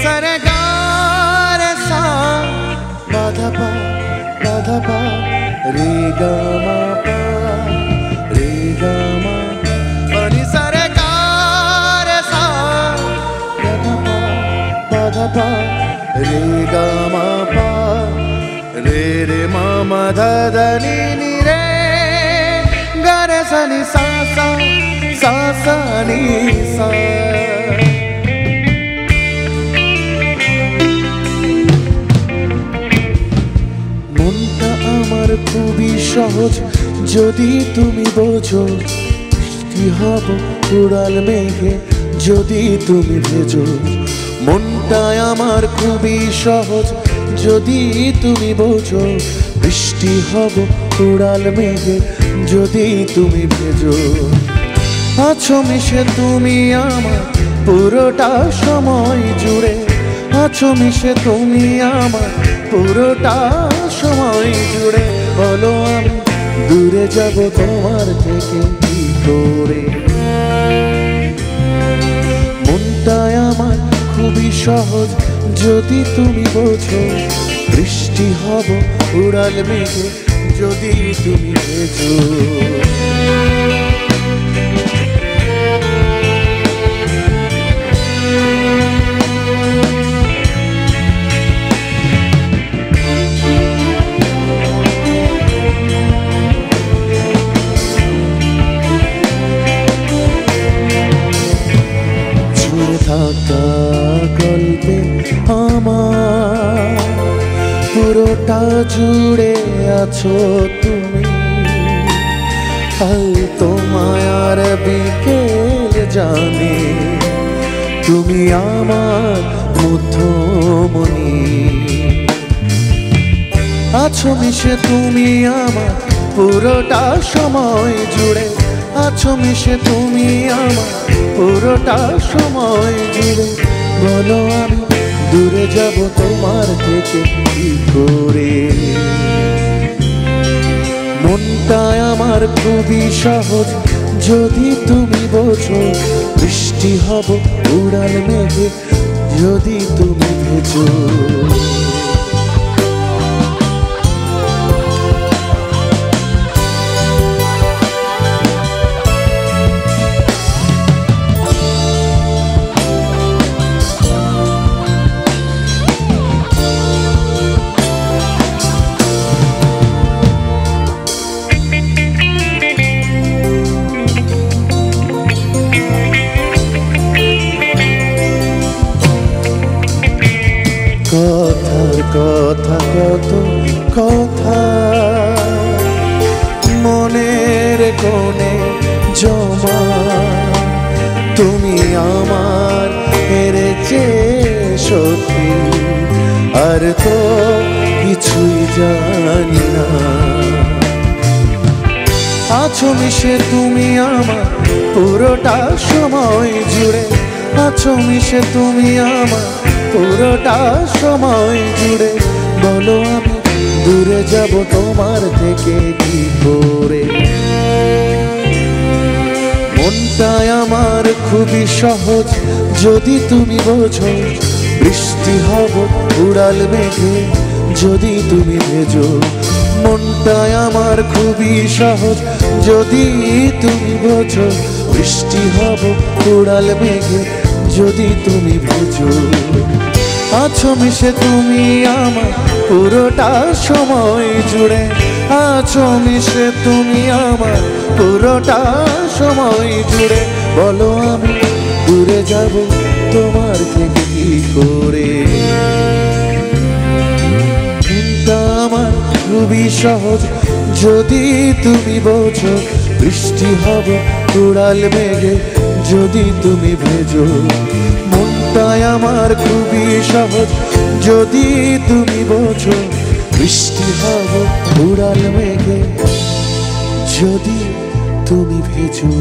सरे गा रे सा बाधा पा रे गा मा पा रे गा मा पनि सरे गा रे सा बाधा पा रे गा मा पा रे रे मा मा धा धा नी नी रे गा रे सा नी सा सा सा सा नी सा মনটা আমার খুবই সহজ যদি তুমি বোঝো বৃষ্টি হব উড়াল মেঘে যদি তুমি ভেজো মনটা আমার খুবই সহজ যদি তুমি বোঝো বৃষ্টি হব উড়াল মেঘে যদি তুমি ভেজো আছো মিশে তুমি আমার পুরোটা সময় জুড়ে আছো মিশে তুমি আমার পুরোটা সময় জুড়ে বলো আমি দূরে যাব তোমার থেকে কি করে মনটা আমার খুবই সহজ যদি তুমি বোঝো বৃষ্টি হব উড়াল মেঘে যদি তুমি ভেজো থাকা গল্পে আমার পুরোটা জুড়ে আছো তুমি কাল তোমায় আর বিকেল জানে তুমি আমার মধ্যমণি আছো মিশে তুমি আমার পুরোটা সময় জুড়ে আছো মিশে তুমি আমার পুরোটা সময় জুড়ে বলো আমি দূরে যাব তোমার থেকে কি করে মনটা আমার খুবই সহজ যদি তুমি বোঝো বৃষ্টি হব উড়াল মেঘে যদি তুমি ভেজো কথার কথা কত কথা মনের কোণে জমা তুমি আমার হেরেছে সত্যি আর তো কিছুই জানি না আছো মিশে তুমি আমার পুরোটা সময় জুড়ে আছো মিশে তুমি আমার পুরোটা সময় জুড়ে বলো আমি দূরে যাব তোমার থেকে কি করে মনটা আমার খুবই সহজ যদি তুমি বোঝো বৃষ্টি হব উড়াল মেঘে যদি তুমি ভেজো মনটা আমার খুবই সহজ যদি তুমি বোঝো বৃষ্টি হব উড়াল মেঘে যদি তুমি ভেজো আছো মিশে তুমি আমার পুরোটা সময় জুড়ে আছো মিশে তুমি আমার পুরোটা সময় জুড়ে বলো আমি দূরে যাব তোমার থেকে কি করে মনটা আমার খুবই সহজ যদি তুমি বোঝো বৃষ্টি হব উড়াল মেঘে যদি তুমি ভেজো মনটা আমার খুবই সহজ যদি তুমি বোঝো বৃষ্টি হব উড়াল মেঘে যদি তুমি ভেজো